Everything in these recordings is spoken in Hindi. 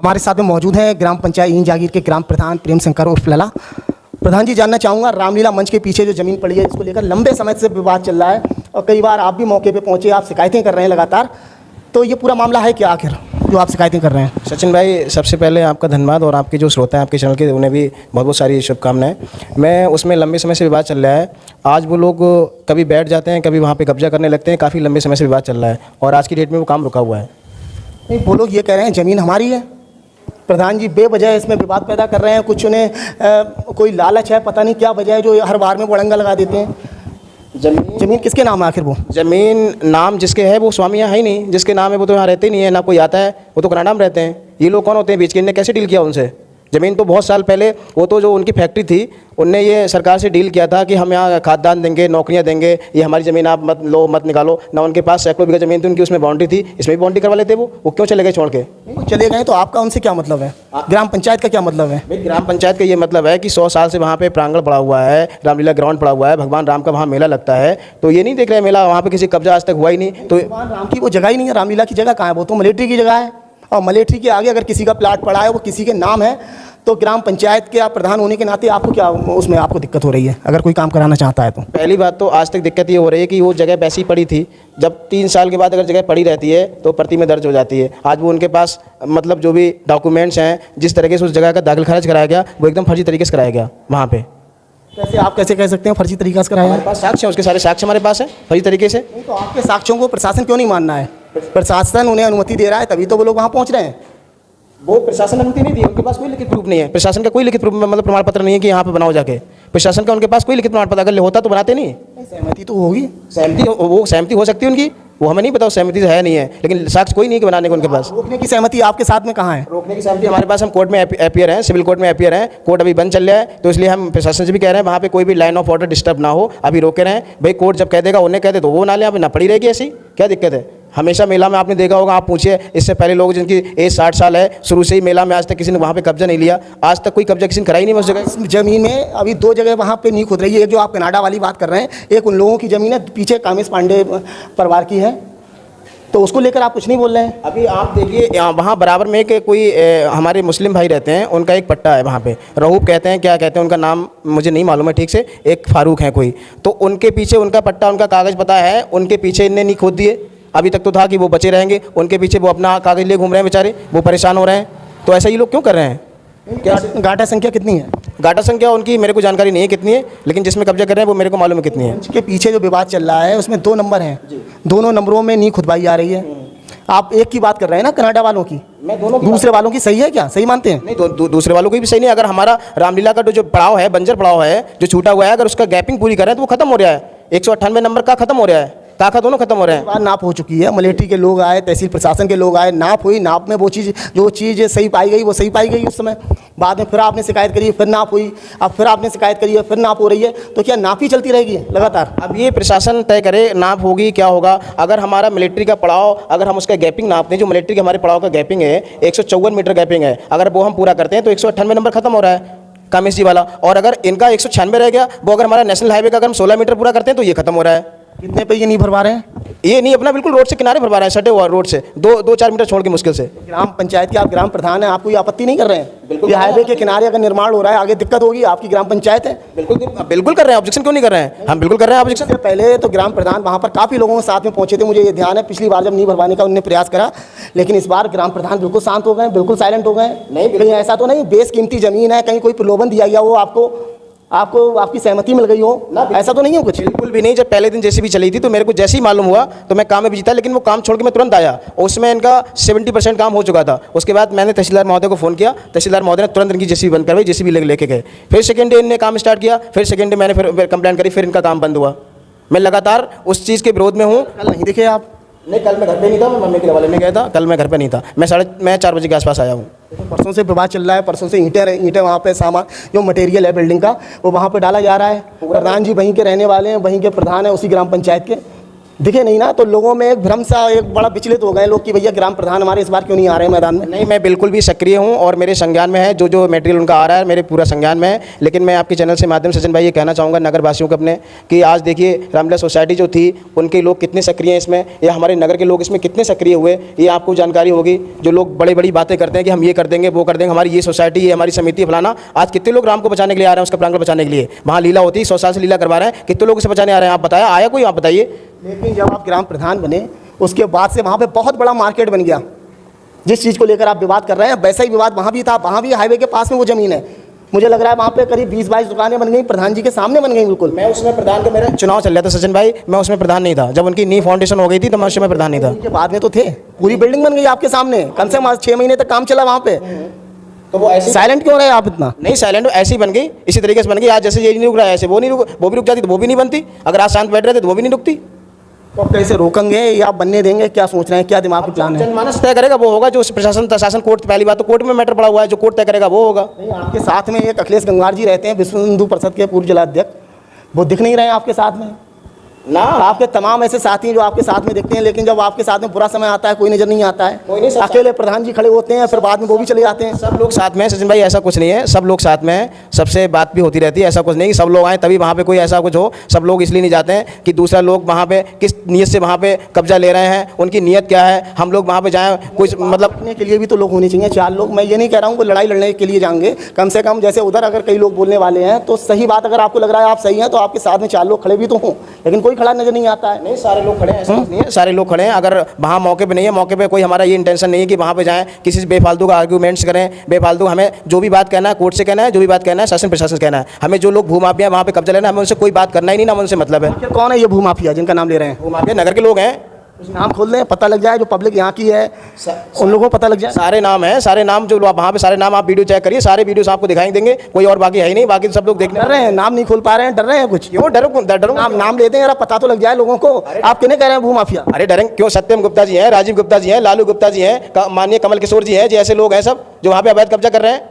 हमारे साथ में मौजूद हैं ग्राम पंचायत ईंट जागीर के ग्राम प्रधान प्रेम शंकर उर्फ लला। प्रधान जी, जानना चाहूँगा, रामलीला मंच के पीछे जो ज़मीन पड़ी है इसको लेकर लंबे समय से विवाद चल रहा है और कई बार आप भी मौके पे पहुँचे, आप शिकायतें कर रहे हैं लगातार, तो ये पूरा मामला है क्या आखिर जो आप शिकायतें कर रहे हैं? सचिन भाई, सबसे पहले आपका धन्यवाद और आपके जो श्रोता हैं आपके चैनल के, उन्हें भी बहुत बहुत सारी शुभकामनाएं। मैं उसमें लंबे समय से विवाद चल रहा है। आज वो लोग कभी बैठ जाते हैं, कभी वहाँ पे कब्जा करने लगते हैं। काफ़ी लंबे समय से विवाद चल रहा है और आज की डेट में वो काम रुका हुआ है। नहीं, वो लोग ये कह रहे हैं ज़मीन हमारी है। प्रधान जी बेवजह इसमें विवाद पैदा कर रहे हैं। कुछ उन्हें कोई लालच है, पता नहीं क्या वजह है, जो हर बार में बड़ंगा लगा देते हैं। ज़मीन किसके नाम है आखिर? वो ज़मीन नाम जिसके है वो स्वामी यहाँ है ही नहीं। जिसके नाम है वो तो यहाँ रहते ही नहीं है, ना कोई आता है, वो तो कनाडा में रहते हैं। ये लोग कौन होते हैं बीच के? इनने कैसे डील किया उनसे? ज़मीन तो बहुत साल पहले वो तो जो उनकी फैक्ट्री थी उनने ये सरकार से डील किया था कि हम यहाँ खाद्यान्न देंगे, नौकरियाँ देंगे, ये हमारी ज़मीन आप मत लो, मत निकालो ना। उनके पास सैकड़ों बीघा ज़मीन थी, उनकी उसमें बाउंड्री थी, इसमें भी बाउंड्री करवा लेते वो क्यों चले गए छोड़ के? चले गए तो आपका उनसे क्या मतलब है? ग्राम पंचायत का क्या मतलब है? भाई, ग्राम पंचायत का ये मतलब है कि 100 साल से वहाँ पे प्रांगण पड़ा हुआ है, रामलीला ग्राउंड पड़ा हुआ है, भगवान राम का वहाँ मेला लगता है, तो ये नहीं देख रहे मेला वहाँ पे किसी कब्जा आज तक हुआ ही नहीं। तो भगवान राम की वो जगह ही नहीं है। रामलीला की जगह कहाँ है? वो तो मलेट्री की जगह है और मलेट्री के आगे अगर किसी का प्लाट पड़ा है, वो किसी के नाम है, तो ग्राम पंचायत के आप प्रधान होने के नाते आपको क्या उसमें आपको दिक्कत हो रही है अगर कोई काम कराना चाहता है तो? पहली बात तो आज तक दिक्कत ये हो रही है कि वो जगह वैसी पड़ी थी। जब 3 साल के बाद अगर जगह पड़ी रहती है तो प्रति में दर्ज हो जाती है। आज वो उनके पास मतलब जो भी डॉक्यूमेंट्स हैं, जिस तरीके से उस जगह का दाखिल खारिज कराया गया वो एकदम फर्जी तरीके से कराया गया वहाँ पे। कैसे आप कैसे कह सकते हैं फर्जी तरीका से कराया? हमारे पास साक्ष्य है, उसके सारे साक्ष्य हमारे पास है फर्जी तरीके से। नहीं तो आपके साक्ष्यों को प्रशासन क्यों नहीं मानना है? प्रशासन उन्हें अनुमति दे रहा है तभी तो वो लोग वहाँ पहुँच रहे हैं। वो प्रशासन अनुमति नहीं दी, उनके पास कोई लिखित प्रूफ नहीं है। प्रशासन का कोई लिखित प्रूफ मतलब प्रमाण पत्र नहीं है कि यहाँ पे बनाओ जाके। प्रशासन का उनके पास कोई लिखित प्रमाण पत्र अगर होता तो बनाते नहीं। सहमति तो होगी, सहमति हो सकती है उनकी, वो हमें नहीं पता सहमति है नहीं है, लेकिन साक्ष्य कोई नहीं है कि बनाने को उनके पास। रोकने की सहमति आपके साथ में कहाँ है? रोकने की सहमति हमारे पास, हम कोर्ट में एपियर हैं, सिविल कोर्ट में एपियर हैं। कोर्ट अभी बंद चल रहा है तो इसलिए हम प्रशासन से भी कह रहे हैं वहाँ पे कोई भी लाइन ऑफ ऑर्डर डिस्टर्ब ना हो, अभी रोके रहें। भाई कोर्ट जब कह देगा उन्हें कह दे तो वो ना ले, यहाँ पे ना पड़ी रहेगी। ऐसी क्या दिक्कत है? हमेशा मेला में आपने देखा होगा, आप पूछिए इससे पहले लोग जिनकी एज 60 साल है, शुरू से ही मेला में आज तक किसी ने वहाँ पे कब्जा नहीं लिया। आज तक कोई कब्जा किसी ने कराई नहीं उस जगह। जमीन में अभी 2 जगह वहाँ पे नहीं खुद रही है। एक जो आप कनाडा वाली बात कर रहे हैं, एक उन लोगों की ज़मीन है पीछे कामेश पांडे परिवार की है, तो उसको लेकर आप कुछ नहीं बोल रहे हैं। अभी आप देखिए वहाँ बराबर में कि कोई हमारे मुस्लिम भाई रहते हैं, उनका एक पट्टा है वहाँ पे, रहूब कहते हैं, क्या कहते हैं उनका नाम मुझे नहीं मालूम है ठीक से, एक फारूक है कोई, तो उनके पीछे उनका पट्टा, उनका कागज़ पता है, उनके पीछे इनने नहीं खोद दिए। अभी तक तो था कि वो बचे रहेंगे, उनके पीछे वो अपना कागज़ लिए घूम रहे हैं बेचारे, वो परेशान हो रहे हैं। तो ऐसा ये लोग क्यों कर रहे हैं? क्या गाटा संख्या कितनी है? गाटा संख्या उनकी मेरे को जानकारी नहीं है कितनी है, लेकिन जिसमें कब्जा कर रहे हैं वो मेरे को मालूम है कितनी है। के पीछे जो विवाद चल रहा है उसमें 2 नंबर हैं, दोनों नंबरों में नहीं खुदवाई आ रही है। आप एक की बात कर रहे हैं ना कनाडा वालों की, मैं दोनों दूसरे वालों की सही है क्या? सही मानते हैं? नहीं, दूसरे वालों की भी सही नहीं। अगर हमारा रामलीला का जो पड़ाव है, बंजर पड़ाव है जो छूटा हुआ है, अगर उसका गैपिंग पूरी करें तो वो खत्म हो रहा है। 198 नंबर का खत्म हो रहा है, ताकत दोनों खत्म हो रहे हैं। नाप हो चुकी है, मलेट्री के लोग आए, तहसील प्रशासन के लोग आए, नाप हुई, नाप में वो चीज़ जो चीज़ सही पाई गई वो सही पाई गई उस समय। बाद में फिर आपने शिकायत करी, फिर नाप हुई, अब फिर आपने शिकायत करी है, फिर नाप हो रही है, तो क्या नाप ही चलती रहेगी लगातार? अब ये प्रशासन तय करे नाप होगी क्या होगा। अगर हमारा मिलिट्री का पड़ाव, अगर हम उसका गैपिंग नापते हैं, जो मिलिट्री के हमारे पड़ाव का गैपिंग है 154 मीटर गैपिंग है, अगर वो हम पूरा करते हैं तो 198 नंबर खत्म हो रहा है कामेश जी वाला। और अगर इनका 196 रह गया, वो अगर हमारा नेशनल हाईवे का अगर हम 16 मीटर पूरा करते हैं तो ये खत्म हो रहा है। कितने पे ये नहीं भरवा रहे हैं? ये नहीं, अपना बिल्कुल रोड से किनारे भरवा रहे हैं, सटे हुआ रोड से 2-4 मीटर छोड़ के मुश्किल से। ग्राम पंचायत के आप ग्राम प्रधान हैं, आप कोई आपत्ति नहीं कर रहे हैं? ये हाईवे के किनारे अगर निर्माण हो रहा है, आगे दिक्कत होगी, आपकी ग्राम पंचायत है। बिल्कुल कर रहे हैं, ऑब्जेक्शन क्यों नहीं कर रहे हैं? हम बिल्कुल कर रहे हैं ऑब्जेक्शन। पहले तो ग्राम प्रधान वहाँ पर काफ़ी लोगों के साथ में पहुँचे थे, मुझे ये ध्यान है। पिछली बार जब नहीं भरवाने का उन्होंने प्रयास करा, लेकिन इस बार ग्राम प्रधान बिल्कुल शांत हो गए, बिल्कुल साइलेंट हो गए। नहीं, कहीं ऐसा तो नहीं बेशकीमती ज़मीन है, कहीं कोई प्रलोभन दिया गया वो आपको आपकी सहमति मिल गई हो, ऐसा तो नहीं है कुछ? बिल्कुल भी नहीं। जब पहले दिन जैसी भी चली थी तो मेरे को जैसे ही मालूम हुआ तो मैं काम में भी जीता, लेकिन वो काम छोड़ के मैं तुरंत आया और उसमें इनका 70% काम हो चुका था। उसके बाद मैंने तहसीलदार महोदय को फ़ोन किया, तहसीलदार महोदय ने तुरंत इनकी जेसीबी बंद करवाई, जेसीबी लेके गए। फिर सेकेंड डे इनने काम स्टार्ट किया, फिर सेकेंड डे मैंने फिर कंप्लेंट करी, फिर इनका काम बंद हुआ। मैं लगातार उस चीज़ के विरोध में हूँ। कल नहीं दिखे आप? नहीं, कल मैं घर पे नहीं था, मैं मम्मी के हवाले में गया था। कल मैं घर पे नहीं था, मैं 4 बजे के आसपास आया हूँ। परसों से विवाद चल रहा है, परसों से ईंटें वहाँ पे सामान जो मटेरियल है बिल्डिंग का वो वहाँ पे डाला जा रहा है। प्रधान जी वहीं के रहने वाले हैं, वहीं के प्रधान हैं उसी ग्राम पंचायत के, दिखे नहीं ना, तो लोगों में एक भ्रम सा, एक बड़ा विचलित हो गए लोग कि भैया ग्राम प्रधान हमारे इस बार क्यों नहीं आ रहे हैं मैदान में। नहीं, मैं बिल्कुल भी सक्रिय हूँ और मेरे संज्ञान में है, जो जो मटेरियल उनका आ रहा है मेरे पूरा संज्ञान में है। लेकिन मैं आपके चैनल से माध्यम से सचिन भाई ये कहना चाहूँगा नगर वासियों को अपने, कि आज देखिए रामलीला सोसाइटी जो थी उनके लोग कितने सक्रिय हैं इसमें, या हमारे नगर के लोग इसमें कितने सक्रिय हुए, ये आपको जानकारी होगी। जो लोग बड़ी बड़ी बातें करते हैं कि हम ये कर देंगे वो कर देंगे, हमारी ये सोसाइटी, ये हमारी समिति फलाना, आज कितने लोग राम को बचाने के लिए आ रहे हैं, उसका प्रांगण बचाने के लिए। वहाँ लीला होती है, 100 साल से लीला करवा रहे हैं, कितने लोग उसे बचाने आ रहे हैं, आप बताया आया कोई, आप बताइए। लेकिन जब आप ग्राम प्रधान बने उसके बाद से वहाँ पे बहुत बड़ा मार्केट बन गया। जिस चीज़ को लेकर आप विवाद कर रहे हैं वैसा ही विवाद वहाँ भी था। वहाँ भी हाईवे के पास में वो ज़मीन है, मुझे लग रहा है वहाँ पे करीब 20-22 दुकानें बन गई, प्रधान जी के सामने बन गई। बिल्कुल, मैं उसमें प्रधान का, मेरा चुनाव चल रहा था सचिन भाई, मैं उसमें प्रधान नहीं था। जब उनकी नी फाउंडेशन हो गई थी तो मैं उसमें प्रधान नहीं था। के बाद में तो थे, पूरी बिल्डिंग बन गई आपके सामने, कम से कम 6 महीने तक काम चला वहाँ पे। तो वो ऐसे साइलेंट क्यों रहे आप इतना? नहीं, साइलेंट ऐसी बन गई, इसी तरीके से बन गई। आज जैसे ये नहीं रुक रहा है, ऐसे वो नहीं रुक, वो भी रुक जाती तो वो भी नहीं बनती। अगर आज शांत बैठ रहे थे तो वो भी नहीं रुकती। तो आप कैसे रोकेंगे या बनने देंगे, क्या सोच रहे हैं, क्या दिमाग में प्लान है? जनमानस तय करेगा, वो होगा जो प्रशासन कोर्ट, पहली बात तो कोर्ट में मैटर पड़ा हुआ है, जो कोर्ट तय करेगा वो होगा। नहीं, आपके साथ में एक अखिलेश गंगवार जी रहते हैं, विश्व हिंदू परिषद के पूर्व जिलाध्यक्ष, वो दिख नहीं रहे हैं आपके साथ में ना। आपके तमाम ऐसे साथी हैं जो आपके साथ में दिखते हैं, लेकिन जब आपके साथ में बुरा समय आता है कोई नजर नहीं आता है। कोई नहीं, अकेले प्रधान जी खड़े होते हैं, फिर बाद में वो भी चले जाते हैं। सब लोग साथ में हैं सचिन भाई, ऐसा कुछ नहीं है, सब लोग साथ में हैं, सबसे बात भी होती रहती है। ऐसा कुछ नहीं कि सब लोग आए तभी वहाँ पे कोई ऐसा कुछ हो। सब लोग इसलिए नहीं जाते हैं कि दूसरा लोग वहाँ पे किस नीयत से वहाँ पे कब्जा ले रहे हैं, उनकी नीयत क्या है, हम लोग वहाँ पे जाएँ कुछ मतलब अपने के लिए भी तो लोग होने चाहिए, 4 लोग। मैं ये नहीं कह रहा हूँ वो लड़ाई लड़ने के लिए जाएंगे, कम से कम जैसे उधर अगर कई लोग बोलने वाले हैं तो सही बात, अगर आपको लग रहा है आप सही हैं तो आपके साथ में 4 लोग खड़े भी तो हों, लेकिन कोई खड़ा नजर नहीं आता है। नहीं, सारे लोग खड़े हैं, ऐसा कुछ नहीं है, सारे लोग खड़े हैं। अगर वहाँ मौके पे नहीं है, मौके पे कोई हमारा ये इंटेंशन नहीं है कि वहाँ पे जाएं किसी से बेफालतू का आर्ग्यूमेंट्स करें, बेफालतू। हमें जो भी बात कहना है कोर्ट से कहना है, जो भी बात कहना है शासन प्रशासन से कहना है। हमें जो लोग भूमाफिया वहाँ पे कब्जा लेना है, हमें उनसे कोई बात करना ही नहीं, ना उनसे मतलब है। आखिर कौन है ये भूमाफिया जिनका नाम ले रहे हैं? भूमाफिया नगर के लोग हैं, नाम खोल दें, पता लग जाए, जो पब्लिक यहाँ की है उन लोगों को पता लग जाए। सारे नाम हैं, सारे नाम जो वहाँ पे सारे नाम, आप वीडियो चेक करिए, सारे वीडियोस आपको दिखाई देंगे, कोई और बाकी है ही नहीं, बाकी सब लोग देखने डर रहे हैं, नाम नहीं खोल पा रहे हैं, डर रहे हैं कुछ? क्यों डरो? नाम लेते हैं, पता तो लग जाए लोगों को। आप किन्हें कह रहे हैं भूमाफिया? अरे डरेंगे क्यों? सत्यम गुप्ता जी हैं, राजीव गुप्ता जी हैं, लालू गुप्ता जी हैं, माननीय कमल किशोर जी हैं, जैसे लोग हैं सब जो वहाँ पे अवैध कब्जा कर रहे हैं,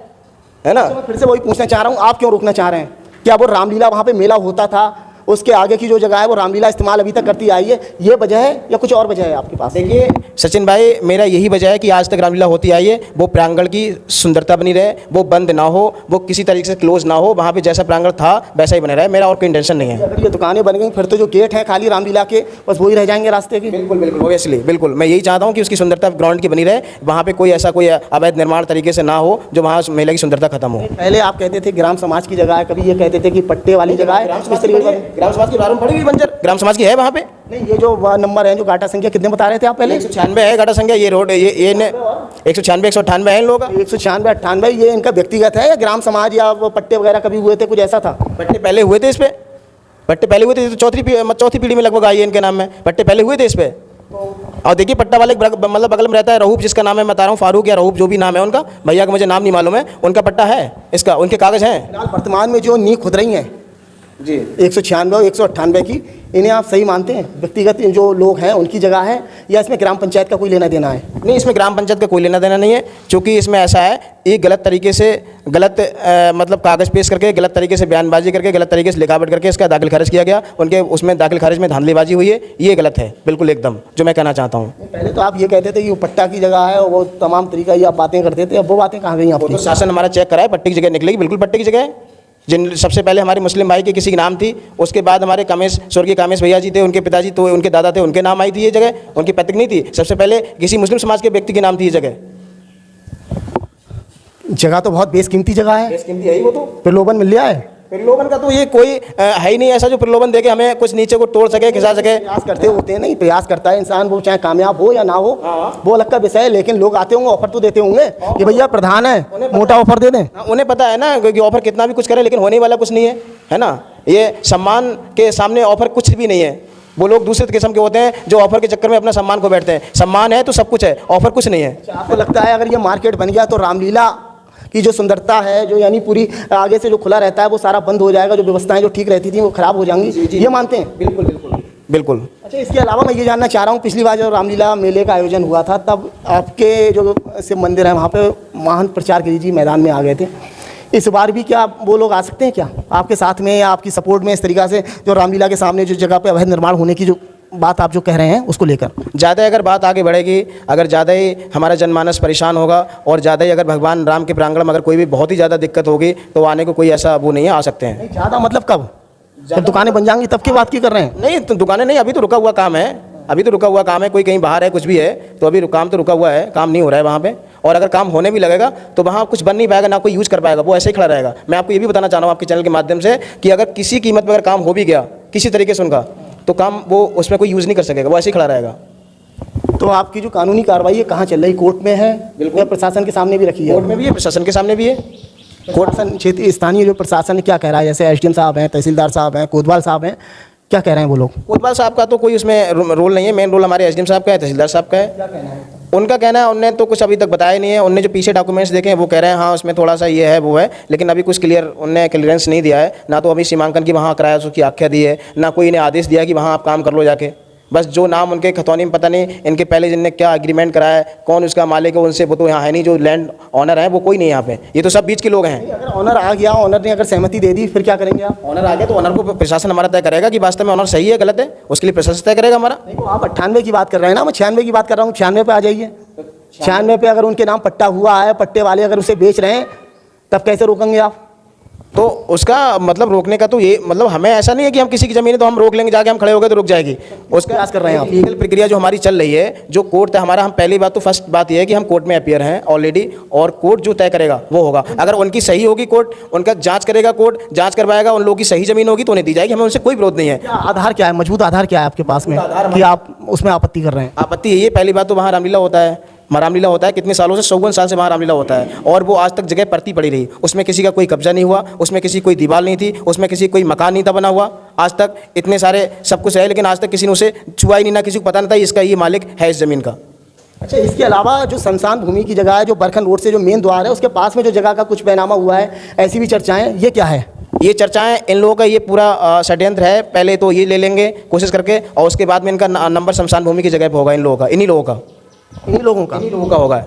है ना। मैं फिर से वही पूछना चाह रहा हूँ, आप क्यों रोकना चाह रहे हैं? क्या वो रामलीला वहाँ पे मेला होता था, उसके आगे की जो जगह है वो रामलीला इस्तेमाल अभी तक करती आई है, ये वजह है या कुछ और वजह है आपके पास? देखिए सचिन भाई, मेरा यही वजह है कि आज तक रामलीला होती आई है, वो प्रांगण की सुंदरता बनी रहे, वो बंद ना हो, वो किसी तरीके से क्लोज ना हो, वहाँ पे जैसा प्रांगण था वैसा ही बने रहे। मेरा और कोई इंटेंशन नहीं है। अगर ये दुकानें बन गई फिर तो जो गेट है खाली रामलीला के, बस वही रह जाएंगे रास्ते के। बिल्कुल बिल्कुल, ओबियसली बिल्कुल, मैं यही चाहता हूँ कि उसकी सुंदरता ग्राउंड की बनी रहे, वहाँ पे कोई ऐसा कोई अवैध निर्माण तरीके से ना हो जो वहाँ मेले की सुंदरता खत्म हो। पहले आप कहते थे ग्राम समाज की जगह है, कभी ये कहते थे कि पट्टे वाली जगह है, ग्राम समाज की प्रारंभ पड़ी हुई बंजर, ग्राम समाज की है वहाँ पे। नहीं, ये जो नंबर है, जो गाटा संख्या कितने बता रहे थे आप पहले? 196 है गाटा संख्या, ये रोड ये 196 198 है इन लोगों का। 196 98 ये इनका व्यक्तिगत है या ग्राम समाज या वो पट्टे वगैरह कभी हुए थे, कुछ ऐसा था? पट्टे पहले हुए थे इस पे, पट्टे पहले हुए थे, तो चौथी पीढ़ी में लगभग आई है इनके नाम में, पट्टे पहले हुए थे इस पे। और देखिए पट्टा वाले मतलब बगल में रहता है रहूप, जिसका नाम है मैं बता रहा हूँ, फारूक या रहूप जो भी नाम है उनका, भैया का मुझे नाम नहीं मालूम है, उनका पट्टा है इसका, उनके कागज हैं। वर्तमान में जो नींव खुद रही हैं जी 196 और 198 की, इन्हें आप सही मानते हैं व्यक्तिगत जो लोग हैं उनकी जगह है, या इसमें ग्राम पंचायत का कोई लेना देना है? नहीं, इसमें ग्राम पंचायत का कोई लेना देना नहीं है, क्योंकि इसमें ऐसा है, ये गलत तरीके से गलत मतलब कागज़ पेश करके, गलत तरीके से बयानबाजी करके, गलत तरीके से लिखावट करके इसका दाखिल खारिज किया गया, उनके उसमें दाखिल खारिज में धांधलीबाजी हुई है, ये गलत है बिल्कुल एकदम, जो मैं कहना चाहता हूँ। पहले तो आप ये कहते थे कि वो पट्टा की जगह है और वो तमाम तरीका ये आप बातें करते थे, अब वो बातें कहाँ गई आपकी? तो शासन हमारा चेक कराए, पट्टी की जगह निकलेगी, बिल्कुल पट्टी की जगह है। जिन सबसे पहले हमारे मुस्लिम भाई के किसी की नाम थी, उसके बाद हमारे स्वर्गीय कामेश भैया जी थे, उनके पिताजी तो उनके दादा थे, उनके नाम आई थी ये जगह, उनकी पैतृक नहीं थी। सबसे पहले किसी मुस्लिम समाज के व्यक्ति के नाम थी ये जगह। जगह तो बहुत बेसकीमती जगह है, बेसकीमती है ही वो तो। प्रलोभन मिल गया है। प्रलोभन का तो ये कोई है ही नहीं ऐसा जो प्रलोभन दे के हमें कुछ नीचे को तोड़ सके, खिंचा सके। प्रयास करते होते हैं, नहीं प्रयास करता है इंसान, वो चाहे कामयाब हो या ना हो, वो अलग का विषय है, लेकिन लोग आते होंगे, ऑफर तो देते होंगे कि भैया प्रधान है, मोटा ऑफर दे दें। उन्हें पता है ना कि ऑफर कितना भी कुछ करे, लेकिन होने वाला कुछ नहीं है ना। ये सम्मान के सामने ऑफर कुछ भी नहीं है। वो लोग दूसरे किस्म के होते हैं जो ऑफर के चक्कर में अपना सम्मान को बैठते हैं। सम्मान है तो सब कुछ है, ऑफर कुछ नहीं है। आपको लगता है अगर ये मार्केट बन गया तो रामलीला की जो सुंदरता है, जो यानी पूरी आगे से जो खुला रहता है वो सारा बंद हो जाएगा, जो व्यवस्थाएं जो ठीक रहती थी वो खराब हो जाएंगी, ये मानते हैं? बिल्कुल बिल्कुल बिल्कुल। अच्छा, इसके अलावा मैं ये जानना चाह रहा हूँ, पिछली बार जब रामलीला मेले का आयोजन हुआ था तब आपके जो शिव मंदिर है वहाँ पे महान प्रचार गिरी जी मैदान में आ गए थे, इस बार भी क्या वो लोग आ सकते हैं क्या आपके साथ में या आपकी सपोर्ट में, इस तरीक़ा से जो रामलीला के सामने जो जगह पे अवैध निर्माण होने की जो बात आप जो कह रहे हैं उसको लेकर? ज़्यादा अगर बात आगे बढ़ेगी, अगर ज़्यादा ही हमारा जनमानस परेशान होगा और ज़्यादा ही अगर भगवान राम के प्रांगण में अगर कोई भी बहुत ही ज़्यादा दिक्कत होगी तो आने को कोई ऐसा वो नहीं है, आ सकते हैं। नहीं, ज़्यादा मतलब कब? जब दुकानें बन जाएंगी तब की बात की कर रहे हैं? नहीं तो दुकानें नहीं, अभी तो रुका हुआ काम है, अभी तो रुका हुआ काम है, कोई कहीं बाहर है कुछ भी है तो अभी काम तो रुका हुआ है, काम नहीं हो रहा है वहाँ पे। और अगर काम होने भी लगेगा तो वहाँ कुछ बन नहीं पाएगा, ना कोई यूज़ कर पाएगा, वो ऐसे ही खड़ा रहेगा। मैं आपको ये भी बताना चाह रहा हूँ आपके चैनल के माध्यम से कि अगर किसी कीमत पर अगर काम हो भी गया किसी तरीके से उनका, तो काम वो उसमें कोई यूज़ नहीं कर सकेगा, वो ऐसे ही खड़ा रहेगा। तो आपकी जो कानूनी कार्रवाई है कहाँ चल रही? कोर्ट में है? बिल्कुल। प्रशासन के सामने भी रखी है? कोर्ट में भी है, प्रशासन के सामने भी है। प्रशासन क्षेत्रीय स्थानीय जो प्रशासन क्या कह रहा है? जैसे एसडीएम साहब हैं, तहसीलदार साहब हैं, कोतवाल साहब हैं, क्या कह रहे हैं वो लोग? कोतवाल साहब का तो कोई उसमें रोल नहीं है, मेन रोल हमारे एसडीएम साहब का है, तहसीलदार साहब का है। क्या कहना है? उनका कहना है, उनने तो कुछ अभी तक बताया नहीं है, उनने जो पीछे डॉक्यूमेंट्स देखे हैं वो कह रहे हैं हाँ उसमें थोड़ा सा ये है वो है, लेकिन अभी कुछ उनने क्लियरेंस नहीं दिया है, ना तो अभी सीमांकन की वहाँ कराया उसकी आख्या दी है, ना कोई इन्हें आदेश दिया कि वहाँ आप काम कर लो जाके। बस जो नाम उनके खतौनी में पता नहीं इनके पहले जिनने क्या एग्रीमेंट कराया है, कौन उसका मालिक है, उनसे वो तो यहाँ है नहीं, जो लैंड ऑनर है वो कोई नहीं यहाँ पे, ये तो सब बीच के लोग हैं। अगर ऑनर आ गया, ऑनर ने अगर सहमति दे दी फिर क्या करेंगे आप? ऑनर आ गया तो ऑनर को प्रशासन हमारा तय करेगा कि वास्तव में ऑनर सही है गलत है, उसके लिए प्रशासन तय करेगा हमारा। नहीं, आप 98 की बात कर रहे हैं ना, मैं 96 की बात कर रहा हूँ। 96 पे आ जाइए। 96 पे अगर उनके नाम पट्टा हुआ है, पट्टे वाले अगर उसे बेच रहे हैं, तब कैसे रोकेंगे आप? तो उसका मतलब रोकने का तो ये मतलब हमें ऐसा नहीं है कि हम किसी की ज़मीन है तो हम रोक लेंगे, जाके हम खड़े हो गए तो रुक जाएगी। उसका प्रयास कर रहे हैं आप? लीगल प्रक्रिया जो हमारी चल रही है, जो कोर्ट है हमारा, हम पहली बात तो फर्स्ट बात ये है कि हम कोर्ट में अपियर हैं ऑलरेडी, और कोर्ट जो तय करेगा वो होगा। अगर उनकी सही होगी, कोर्ट उनका जांच करेगा, कोर्ट जांच करवाएगा, उन लोगों की सही ज़मीन होगी तो उन्हें दी जाएगी, हमें उनसे कोई विरोध नहीं है। क्या आधार क्या है, मजबूत आधार क्या है आपके पास में कि आप उसमें आपत्ति कर रहे हैं? आपत्ति यही है, पहली बात तो वहाँ रामलीला होता है, रामलीला होता है कितने सालों से, 54 साल से वहाँ रामलीला होता है, और वो आज तक जगह पड़ती पड़ी रही, उसमें किसी का कोई कब्जा नहीं हुआ, उसमें किसी कोई दीवार नहीं थी, उसमें किसी कोई मकान नहीं था बना हुआ, आज तक इतने सारे सब कुछ है, लेकिन आज तक किसी ने उसे छुआ ही नहीं, ना किसी को पता नहीं था इसका ये मालिक है इस ज़मीन का। अच्छा, इसके अलावा जो शमशान भूमि की जगह है, जो बरखन रोड से जो मेन द्वार है उसके पास में जो जगह का कुछ बैनामा हुआ है, ऐसी भी चर्चाएं, ये क्या है? ये चर्चाएं इन लोगों का ये पूरा षड्यंत्र है, पहले तो ये ले लेंगे कोशिश करके, और उसके बाद में इनका नंबर शमशान भूमि की जगह पर होगा, इन लोगों का, इन्हीं लोगों का होगा।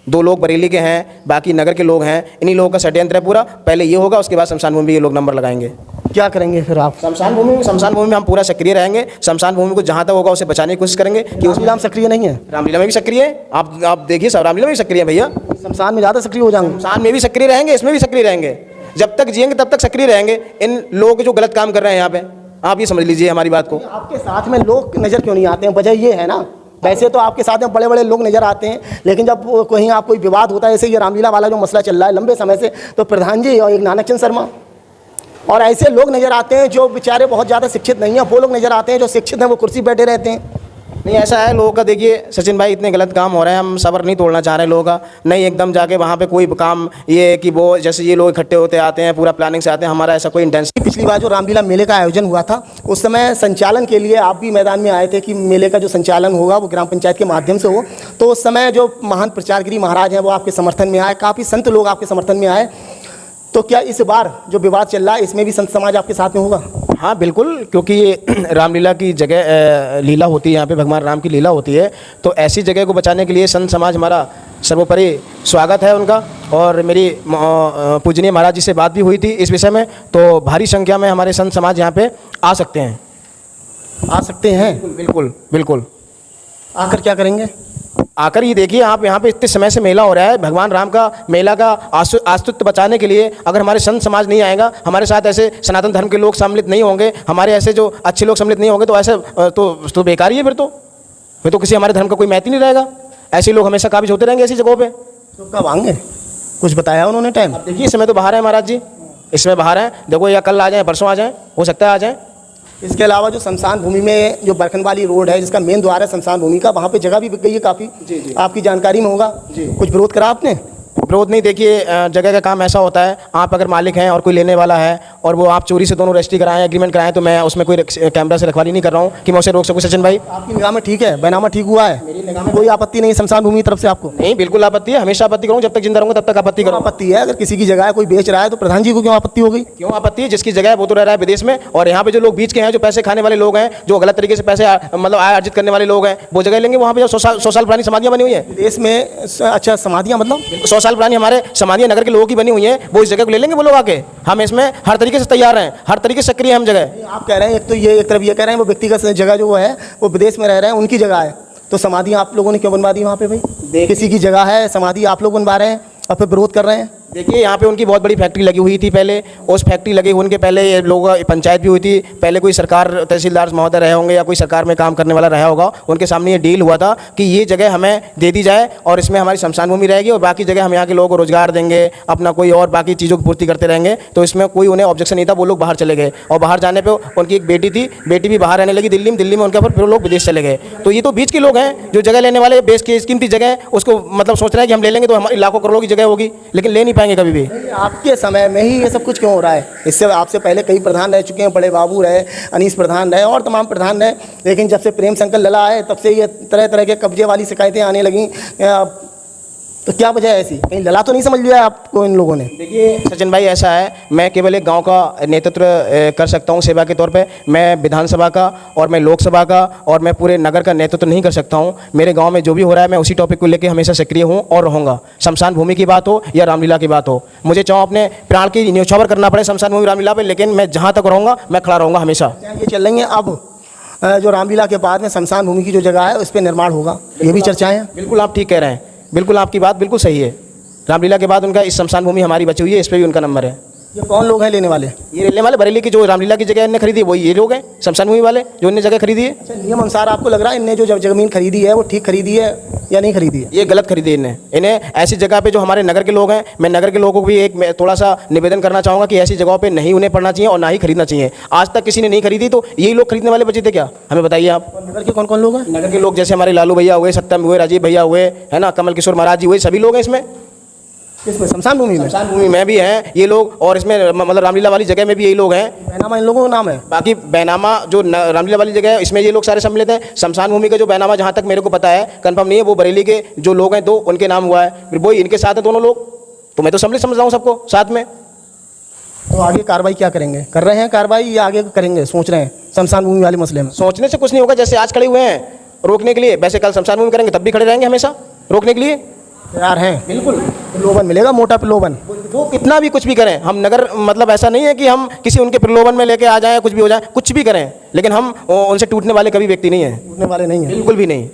2 लोग बरेली के हैं, बाकी नगर के लोग हैं, इन्हीं लोगों का षड्यंत्र है पूरा, पहले ये होगा उसके बाद शमशान भूमि के लोग नंबर लगाएंगे। क्या करेंगे फिर आप? शमशान भूमि में हम पूरा सक्रिय रहेंगे, शमशान भूमि को जहाँ तक होगा उसे बचाने की कोशिश करेंगे कि उसमें राम सक्रिय नहीं है? रामलीला में भी सक्रिय है, आप देखिए सब रामलीला में भी सक्रिय है भैया, शमशान में ज़्यादा सक्रिय हो जाएंगे? शमशान में भी सक्रिय रहेंगे, इसमें भी सक्रिय रहेंगे, जब तक जिएंगे तब तक सक्रिय रहेंगे। इन लोग जो गलत काम कर रहे हैं यहाँ पे, आप ये समझ लीजिए हमारी बात को। आपके साथ में लोग नज़र क्यों नहीं आते हैं? वजह ये है ना, वैसे तो आपके साथ में बड़े बड़े लोग नज़र आते हैं, लेकिन जब कहीं आप कोई विवाद होता है, जैसे ये रामलीला वाला जो मसला चल रहा है लंबे समय से, तो प्रधान जी और एक नानकचंद शर्मा और ऐसे लोग नज़र आते हैं जो बेचारे बहुत ज़्यादा शिक्षित नहीं हैं, वो लोग नज़र आते हैं जो शिक्षित हैं, वो कुर्सी बैठे रहते हैं। नहीं ऐसा है लोगों का, देखिए सचिन भाई इतने गलत काम हो रहे हैं, हम सब्र नहीं तोड़ना चाह रहे हैं लोगों का, नहीं एकदम जाके वहाँ पे कोई काम ये है कि वो जैसे ये लोग इकट्ठे होते आते हैं, पूरा प्लानिंग से आते हैं, हमारा ऐसा कोई इंटेंशन। पिछली बार जो रामलीला मेले का आयोजन हुआ था उस समय संचालन के लिए आप भी मैदान में आए थे कि मेले का जो संचालन होगा वो ग्राम पंचायत के माध्यम से हो, तो उस समय जो महान प्रचारगिरी महाराज हैं वो आपके समर्थन में आए, काफ़ी संत लोग आपके समर्थन में आए, तो क्या इस बार जो विवाद चल रहा है इसमें भी संत समाज आपके साथ में होगा? हाँ बिल्कुल, क्योंकि ये रामलीला की जगह लीला होती है, यहाँ पे भगवान राम की लीला होती है, तो ऐसी जगह को बचाने के लिए संत समाज हमारा सर्वोपरि स्वागत है उनका। और मेरी पूजनीय महाराज जी से बात भी हुई थी इस विषय में, तो भारी संख्या में हमारे संत समाज यहाँ पे आ सकते हैं। आ सकते हैं? बिल्कुल बिल्कुल। आकर क्या करेंगे? आकर ये देखिए, आप यहाँ पे इतने समय से मेला हो रहा है, भगवान राम का मेला का अस्तित्व बचाने के लिए अगर हमारे संत समाज नहीं आएगा, हमारे साथ ऐसे सनातन धर्म के लोग सम्मिलित नहीं होंगे, हमारे ऐसे जो अच्छे लोग सम्मिलित नहीं होंगे, तो ऐसे तो बेकार ही है फिर तो किसी हमारे धर्म का कोई महत्व नहीं रहेगा। ऐसे लोग हमेशा काबिज होते रहेंगे ऐसी जगहों पर। तो कब आएंगे, कुछ बताया उन्होंने टाइम? अब देखिए इस समय तो बाहर है महाराज जी, इसमें बाहर हैं, देखो या कल आ जाएँ, परसों आ जाएँ, हो सकता है आ जाएँ। इसके अलावा जो शमशान भूमि में जो बरखन वाली रोड है जिसका मेन द्वार है शमशान भूमि का, वहाँ पे जगह भी बिक गई है काफ़ी, जी। आपकी जानकारी में होगा। कुछ विरोध करा आपने? विरोध नहीं, देखिए जगह का काम ऐसा होता है, आप अगर मालिक हैं और कोई लेने वाला है और वो आप चोरी से दोनों रजिस्ट्री कराएं, एग्रीमेंट कराएं, तो मैं उसमें कोई कैमरा से रखवाली नहीं कर रहा हूँ कि मैं उसे रोक सकूँ। सचिन भाई आपकी निगाह में ठीक है, बैनामा ठीक हुआ है? मेरी निगाह में कोई आपत्ति नहीं है शमशान भूमि की तरफ से आपको? नहीं, बिल्कुल आपत्ति है, हमेशा आपत्ति करूँ, जब तक जिंदा रहूँगा तब तक आपत्ति करूँ। आपत्ति है, अगर किसी की जगह कोई बेच रहा है तो प्रधान जी को क्यों आपत्ति हो गई? क्यों आपत्ति है? जिसकी जगह है वो तो रह रहा है विदेश में, और यहाँ पे जो लोग बीच के हैं, जो पैसे खाने वाले लोग हैं, जो गलत तरीके से पैसे मतलब आय अर्जित करने वाले लोग हैं, वो जगह लेंगे वहाँ पे जो 100 साल पुरानी समाधियाँ बनी हुई है विदेश में। अच्छा, समाधियाँ मतलब 100 साल पुरानी हमारे समाधि नगर के लोगों की बनी हुई है, वो इस जगह को ले लेंगे वो लोग आके। हम इसमें हर तरीके से तैयार हैं, हर तरीके से सक्रिय हम जगह। आप कह रहे हैं एक तो ये, एक तरफ ये कह रहे हैं वो व्यक्तिगत जगह जो है वो विदेश में रह रहे हैं, उनकी जगह है, तो समाधि आप लोगों ने क्यों बनवा दी वहाँ पे भाई? किसी की जगह है, समाधि आप लोग बनवा रहे हैं और फिर विरोध कर रहे हैं। देखिए यहाँ पे उनकी बहुत बड़ी फैक्ट्री लगी हुई थी पहले, उस फैक्ट्री लगी उनके पहले ये लोगों पंचायत भी हुई थी, पहले कोई सरकार तहसीलदार महोदय रहे होंगे या कोई सरकार में काम करने वाला रहा होगा, उनके सामने ये डील हुआ था कि ये जगह हमें दे दी जाए और इसमें हमारी शमशान भूमि रहेगी और बाकी जगह हम यहाँ के लोगों को रोजगार देंगे, अपना कोई और बाकी चीज़ों की पूर्ति करते रहेंगे। तो इसमें कोई उन्हें ऑब्जेक्शन नहीं था, वो लोग बाहर चले गए और बाहर जाने पर उनकी एक बेटी थी, बेटी भी बाहर रहने लगी दिल्ली में उनके, फिर लोग विदेश चले गए। तो ये तो बीच के लोग हैं जो जगह लेने वाले, बेस की कीमती जगह उसको मतलब सोच रहे हैं कि हम ले लेंगे तो हमारी लाखों करोड़ों की जगह होगी, लेकिन ले नहीं पाएंगे कभी भी। आपके समय में ही ये सब कुछ क्यों हो रहा है? इससे आपसे पहले कई प्रधान रह चुके हैं, बड़े बाबू रहे, अनीस प्रधान रहे और तमाम प्रधान रहे, लेकिन जब से प्रेम शंकर लला आए तब से ये तरह तरह के कब्जे वाली शिकायतें आने लगी। तो क्या वजह है ऐसी? कहीं लला तो नहीं समझ लिया आपको इन लोगों ने? देखिए सचिन भाई, ऐसा है, मैं केवल एक गांव का नेतृत्व कर सकता हूं सेवा के तौर पे। मैं विधानसभा का और मैं लोकसभा का और मैं पूरे नगर का नेतृत्व नहीं कर सकता हूं। मेरे गांव में जो भी हो रहा है मैं उसी टॉपिक को लेकर हमेशा सक्रिय हूं और रहूंगा। शमशान भूमि की बात हो या रामलीला की बात हो, मुझे चाहो अपने प्राण की न्यौछावर करना पड़े शमशान भूमि रामलीला पर, लेकिन मैं जहाँ तक रहूँगा मैं खड़ा रहूँगा हमेशा। ये चल रही है अब जो रामलीला के बाद में शमशान भूमि की जो जगह है उस पर निर्माण होगा, ये भी चर्चाएं हैं। बिल्कुल आप ठीक कह रहे हैं, बिल्कुल आपकी बात बिल्कुल सही है। रामलीला के बाद उनका इस शमशान भूमि हमारी बची हुई है, इस पर भी उनका नंबर है। ये कौन लोग हैं लेने वाले? ये लेने वाले बरेली की जो रामलीला की जगह इन्हें खरीदी है वही ये लोग हैं, शमशान भूमि वाले जो इन्हें जगह खरीदी है। अच्छा, नियम अनुसार आपको लग रहा है इनने जो जमीन खरीदी है वो ठीक खरीदी है या नहीं खरीदी है? ये गलत खरीदी इन्हें। इन्हें ऐसी जगह पे जो हमारे नगर के लोग हैं, मैं नगर के लोगों को भी एक थोड़ा सा निवेदन करना चाहूँगा कि ऐसी जगहों पे नहीं उन्हें पढ़ना चाहिए और ना ही खरीदना चाहिए। आज तक किसी ने नहीं खरीदी, तो यही लोग खरीदने वाले बचे थे क्या? हमें बताइए आप। नगर के कौन कौन लोग हैं? नगर के लोग जैसे हमारे लालू भैया हुए, सत्यम हुए, राजीव भैया हुए, है ना, कमल किशोर महाराज जी हुए, सभी लोग हैं इसमें। इसमें शमशान भूमि में? शमशान भूमि में भी हैं ये लोग और इसमें मतलब रामलीला वाली जगह में भी यही लोग हैं। बैनामा इन लोगों का नाम है? बाकी बैनामा जो रामलीला वाली जगह है इसमें ये लोग सारे सम्मिलित हैं। शमशान भूमि का जो बैनामा जहाँ तक मेरे को पता है, कंफर्म नहीं है, वो बरेली के जो लोग हैं दो उनके नाम हुआ है, फिर वही इनके साथ हैं दोनों लोग। तो मैं तो सम्मिलित समझ रहा हूँ सबको साथ में। तो आगे कार्रवाई क्या करेंगे? कर रहे हैं कार्रवाई या आगे करेंगे, सोच रहे हैं शमशान भूमि वाले मसले में? सोचने से कुछ नहीं होगा, जैसे आज खड़े हुए हैं रोकने के लिए, वैसे कल शमशान भूमि करेंगे तब भी खड़े रहेंगे हमेशा रोकने के लिए। तैयार हैं? बिल्कुल। प्रलोभन मिलेगा, मोटा प्रलोभन। वो कितना भी कुछ भी करें, हम नगर मतलब ऐसा नहीं है कि हम किसी उनके प्रलोभन में लेके आ जाएं, कुछ भी हो जाए, कुछ भी करें, लेकिन हम उनसे टूटने वाले कभी व्यक्ति नहीं हैं। टूटने वाले नहीं हैं, बिल्कुल भी नहीं।